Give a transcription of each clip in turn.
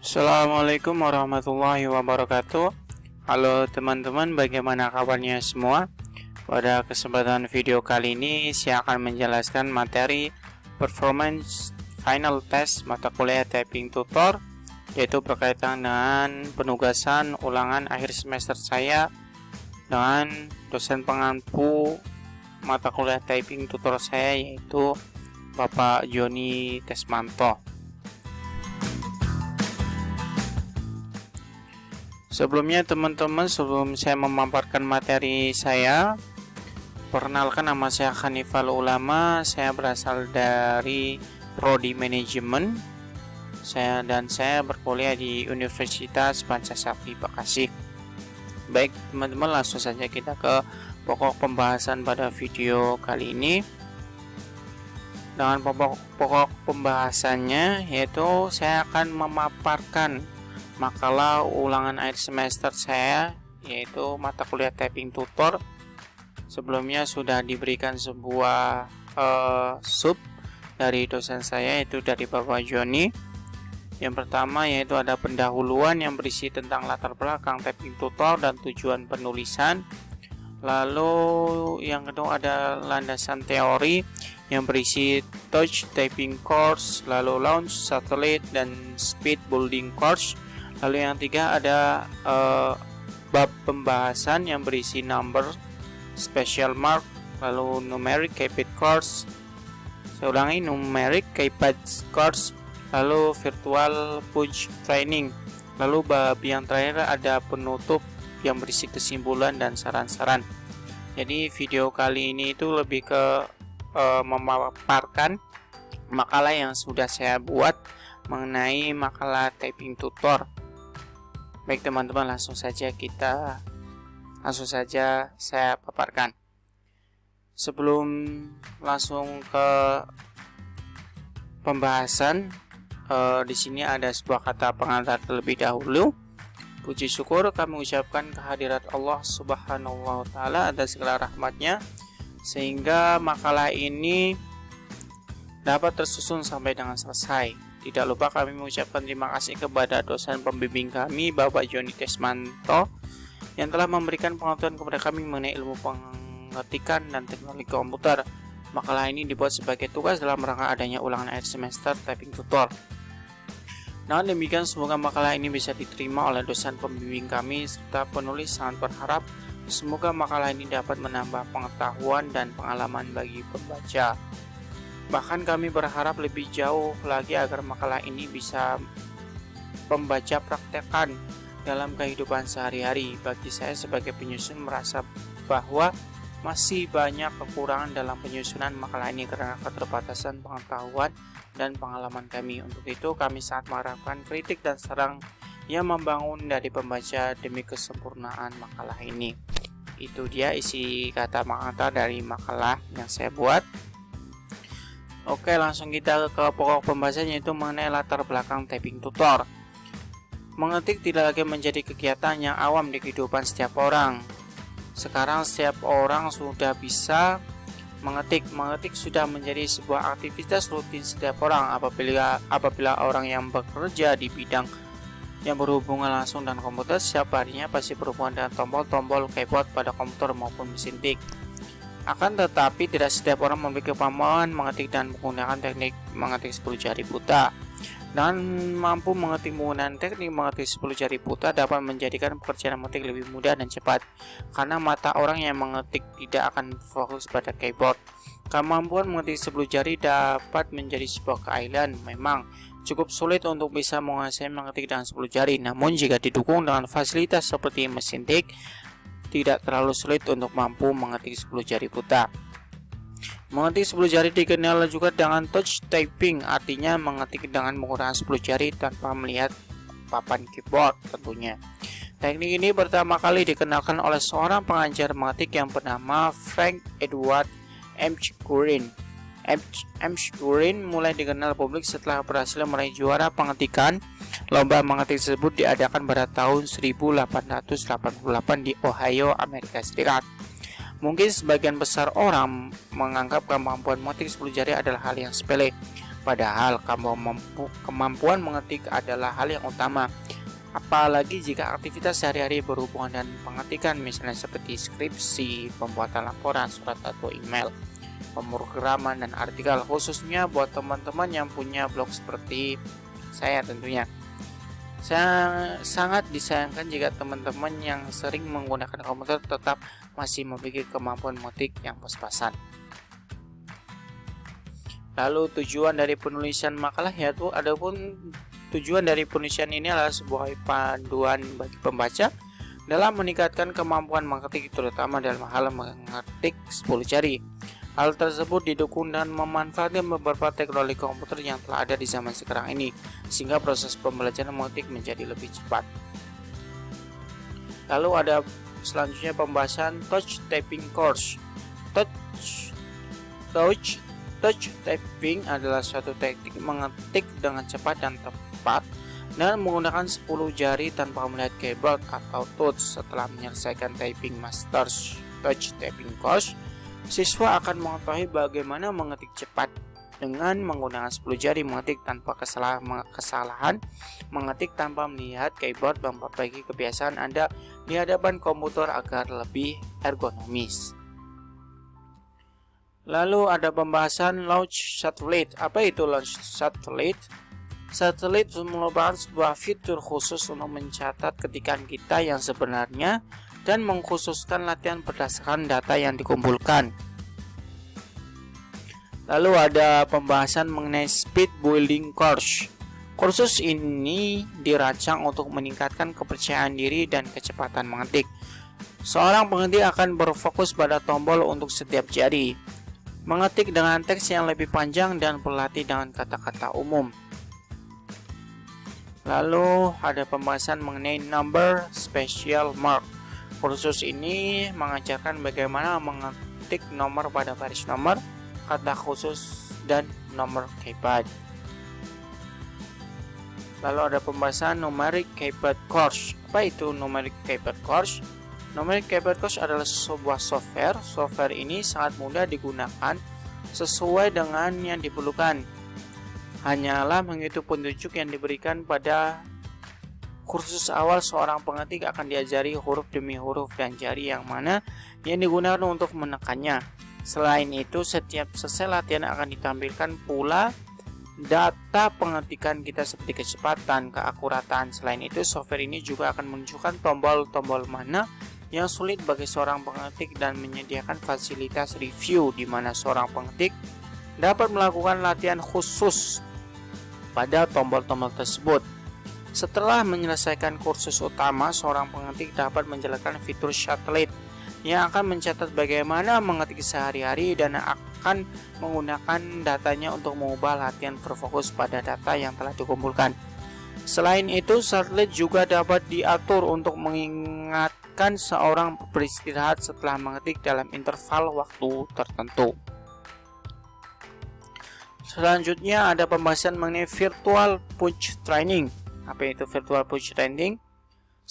Assalamualaikum warahmatullahi wabarakatuh. Halo teman-teman, bagaimana kabarnya semua? Pada kesempatan video kali ini saya akan menjelaskan materi performance final test mata kuliah typing tutor, yaitu berkaitan dengan penugasan ulangan akhir semester saya dengan dosen pengampu mata kuliah typing tutor saya, yaitu Bapak Joni Tesmanto. Sebelumnya teman-teman, sebelum saya memaparkan materi saya, perkenalkan, nama saya Hanifal Ulama. Saya berasal dari Prodi Manajemen. Saya berkuliah di Universitas Pancasakti Bekasi. Baik teman-teman, langsung saja kita ke pokok pembahasan pada video kali ini. Dengan pokok pembahasannya, yaitu saya akan memaparkan makalah ulangan akhir semester saya, yaitu mata kuliah typing tutor. Sebelumnya sudah diberikan sebuah sub dari dosen saya, yaitu dari Bapak Joni. Yang pertama yaitu ada pendahuluan yang berisi tentang latar belakang typing tutor dan tujuan penulisan. Lalu yang kedua ada landasan teori yang berisi touch typing course, lalu launch, satellite, dan speed building course. Lalu yang ketiga ada bab pembahasan yang berisi number, special mark, lalu numeric keypad course. Saya ulangi, numeric keypad course, lalu virtual punch training. Lalu bab yang terakhir ada penutup yang berisi kesimpulan dan saran-saran. Jadi video kali ini itu lebih ke memaparkan makalah yang sudah saya buat mengenai makalah typing tutor. Baik teman-teman, langsung saja saya paparkan. Sebelum langsung ke pembahasan, di sini ada sebuah kata pengantar terlebih dahulu. Puji syukur kami ucapkan kehadirat Allah Subhanahu wa Ta'ala atas segala rahmatnya, sehingga makalah ini dapat tersusun sampai dengan selesai. Tidak lupa kami mengucapkan terima kasih kepada dosen pembimbing kami, Bapak Joni Tesmanto, yang telah memberikan pengetahuan kepada kami mengenai ilmu pengetikan dan teknologi komputer. Makalah ini dibuat sebagai tugas dalam rangka adanya ulangan akhir semester typing tutor. Nah, demikian, semoga makalah ini bisa diterima oleh dosen pembimbing kami serta penulis. Sangat berharap semoga makalah ini dapat menambah pengetahuan dan pengalaman bagi pembaca. Bahkan kami berharap lebih jauh lagi agar makalah ini bisa pembaca praktekkan dalam kehidupan sehari-hari. Bagi saya sebagai penyusun merasa bahwa masih banyak kekurangan dalam penyusunan makalah ini karena keterbatasan pengetahuan dan pengalaman kami. Untuk itu kami sangat mengharapkan kritik dan saran yang membangun dari pembaca demi kesempurnaan makalah ini. Itu dia isi kata pengantar dari makalah yang saya buat. Oke, langsung kita ke pokok pembahasannya, yaitu mengenai latar belakang typing tutor. Mengetik tidak lagi menjadi kegiatan yang awam di kehidupan setiap orang. Sekarang setiap orang sudah bisa mengetik. Mengetik sudah menjadi sebuah aktivitas rutin setiap orang. Apabila orang yang bekerja di bidang yang berhubungan langsung dengan komputer, setiap harinya pasti berhubungan dengan tombol-tombol keyboard pada komputer maupun mesin tik. Akan tetapi tidak setiap orang memiliki kemampuan mengetik dan menggunakan teknik mengetik 10 jari buta. Dan mampu mengetik menggunakan teknik mengetik 10 jari buta dapat menjadikan pekerjaan mengetik lebih mudah dan cepat, karena mata orang yang mengetik tidak akan fokus pada keyboard. Kemampuan mengetik 10 jari dapat menjadi sebuah keahlian. Memang cukup sulit untuk bisa menguasai mengetik dengan 10 jari, namun jika didukung dengan fasilitas seperti mesin tik, tidak terlalu sulit untuk mampu mengetik 10 jari buta. Mengetik 10 jari dikenal juga dengan touch typing, artinya mengetik dengan menggunakan 10 jari tanpa melihat papan keyboard tentunya. Teknik ini pertama kali dikenalkan oleh seorang pengajar mengetik yang bernama Frank Edward McGuirin. McGuirin mulai dikenal publik setelah berhasil meraih juara pengetikan. Lomba mengetik tersebut diadakan pada tahun 1888 di Ohio, Amerika Serikat. Mungkin sebagian besar orang menganggap kemampuan mengetik 10 jari adalah hal yang sepele. Padahal kemampuan mengetik adalah hal yang utama, apalagi jika aktivitas sehari-hari berhubungan dengan pengetikan, misalnya seperti skripsi, pembuatan laporan, surat atau email, pemrograman, dan artikel, khususnya buat teman-teman yang punya blog seperti saya tentunya. Sangat disayangkan jika teman-teman yang sering menggunakan komputer tetap masih memiliki kemampuan mengetik yang pas-pasan. Lalu tujuan dari penulisan makalah, yaitu adapun tujuan dari penulisan ini adalah sebuah panduan bagi pembaca dalam meningkatkan kemampuan mengetik, terutama dalam hal mengetik 10 jari. Hal tersebut didukung dan memanfaatkan beberapa teknologi komputer yang telah ada di zaman sekarang ini, sehingga proses pembelajaran mengetik menjadi lebih cepat. Lalu ada selanjutnya pembahasan touch typing course. Touch typing adalah suatu teknik mengetik dengan cepat dan tepat dan menggunakan 10 jari tanpa melihat keyboard atau touch. Setelah menyelesaikan typing masters touch typing course, siswa akan mengetahui bagaimana mengetik cepat dengan menggunakan 10 jari, mengetik tanpa kesalahan, mengetik tanpa melihat keyboard, memperbaiki kebiasaan Anda di hadapan komputer agar lebih ergonomis. Lalu ada pembahasan launch satellite. Apa itu launch satellite? Satellite merupakan sebuah fitur khusus untuk mencatat ketikan kita yang sebenarnya dan mengkhususkan latihan berdasarkan data yang dikumpulkan. Lalu ada pembahasan mengenai speed building course. Kursus ini dirancang untuk meningkatkan kepercayaan diri dan kecepatan mengetik. Seorang pengetik akan berfokus pada tombol untuk setiap jari, mengetik dengan teks yang lebih panjang, dan berlatih dengan kata-kata umum. Lalu ada pembahasan mengenai number special mark. Kursus ini mengajarkan bagaimana mengetik nomor pada baris nomor, kata khusus, dan nomor keypad. Lalu ada pembahasan numeric keypad course. Apa itu numeric keypad course? Numeric keypad course adalah sebuah software. Software ini sangat mudah digunakan sesuai dengan yang diperlukan. Hanyalah mengikuti petunjuk yang diberikan pada kursus awal. Seorang pengetik akan diajari huruf demi huruf dan jari yang mana yang digunakan untuk menekannya. Selain itu, setiap selesai latihan akan ditampilkan pula data pengetikan kita seperti kecepatan, keakuratan. Selain itu, software ini juga akan menunjukkan tombol-tombol mana yang sulit bagi seorang pengetik dan menyediakan fasilitas review di mana seorang pengetik dapat melakukan latihan khusus pada tombol-tombol tersebut. Setelah menyelesaikan kursus utama, seorang pengetik dapat menjalankan fitur satellite yang akan mencatat bagaimana mengetik sehari-hari dan akan menggunakan datanya untuk mengubah latihan berfokus pada data yang telah dikumpulkan. Selain itu, satelit juga dapat diatur untuk mengingatkan seorang beristirahat setelah mengetik dalam interval waktu tertentu. Selanjutnya ada pembahasan mengenai virtual punch training. Apa itu virtual punch training?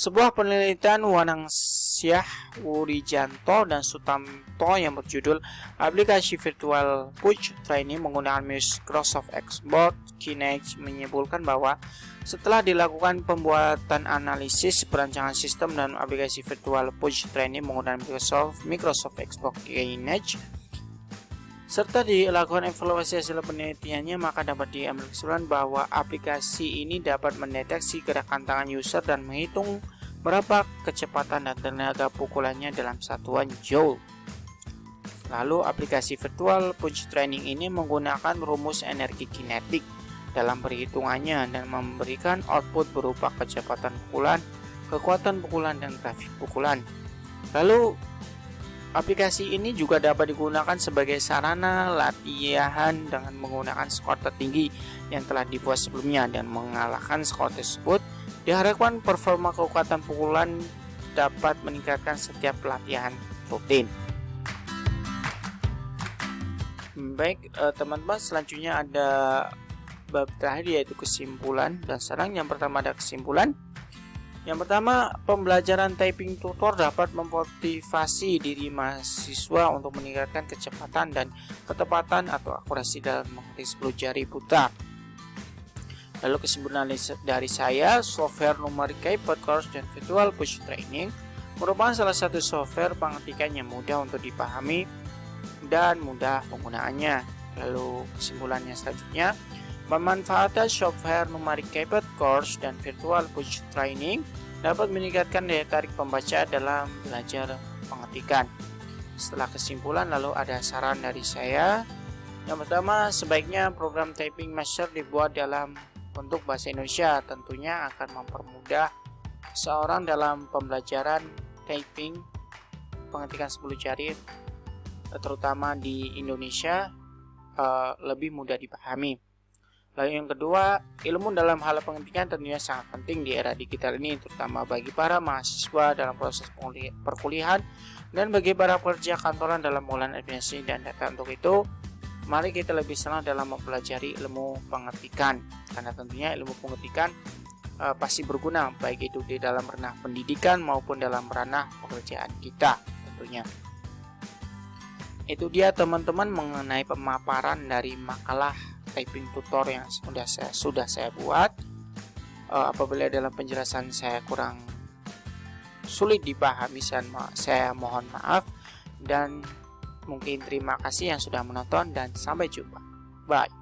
Sebuah penelitian Wanangsyah, Wurijanto, dan Sutanto yang berjudul Aplikasi Virtual Punch Training menggunakan Microsoft Xbox Kinect menyebutkan bahwa setelah dilakukan pembuatan analisis perancangan sistem dan aplikasi Virtual Punch Training menggunakan Microsoft Xbox Kinect serta dilakukan evaluasi hasil penelitiannya, maka dapat diambil kesimpulan bahwa aplikasi ini dapat mendeteksi gerakan tangan user dan menghitung berapa kecepatan dan tenaga pukulannya dalam satuan joule. Lalu aplikasi Virtual Punch Training ini menggunakan rumus energi kinetik dalam perhitungannya dan memberikan output berupa kecepatan pukulan, kekuatan pukulan, dan grafik pukulan. Lalu aplikasi ini juga dapat digunakan sebagai sarana latihan dengan menggunakan skor tertinggi yang telah dibuat sebelumnya, dan mengalahkan skor tersebut diharapkan performa kekuatan pukulan dapat meningkatkan setiap latihan rutin. Baik teman-teman, selanjutnya ada bab terakhir yaitu kesimpulan. Dan sekarang yang pertama ada kesimpulan. Yang pertama, pembelajaran typing tutor dapat memotivasi diri mahasiswa untuk meningkatkan kecepatan dan ketepatan atau akurasi dalam mengetik 10 jari putar. Lalu kesimpulan dari saya, software Numeric Keyboard Course dan Virtual Push Training merupakan salah satu software pengetikan yang mudah untuk dipahami dan mudah penggunaannya. Lalu kesimpulannya selanjutnya, pemanfaatan software Numeric Keyboard Course dan Virtual Push Training dapat meningkatkan daya tarik pembaca dalam belajar pengetikan. Setelah kesimpulan, lalu ada saran dari saya. Yang pertama, sebaiknya program Typing Master dibuat dalam bentuk bahasa Indonesia, tentunya akan mempermudah seorang dalam pembelajaran typing pengetikan 10 jari, terutama di Indonesia, lebih mudah dipahami. Lalu yang kedua, ilmu dalam hal pengetikan tentunya sangat penting di era digital ini, terutama bagi para mahasiswa dalam proses perkuliahan dan bagi para pekerja kantoran dalam pengolahan administrasi dan data. Untuk itu, mari kita lebih senang dalam mempelajari ilmu pengetikan, karena tentunya ilmu pengetikan pasti berguna, baik itu di dalam ranah pendidikan maupun dalam ranah pekerjaan kita tentunya. Itu dia teman-teman mengenai pemaparan dari makalah typing tutor yang sudah saya buat. Apabila dalam penjelasan saya kurang sulit dipahami, saya mohon maaf, dan mungkin terima kasih yang sudah menonton dan sampai jumpa. Bye.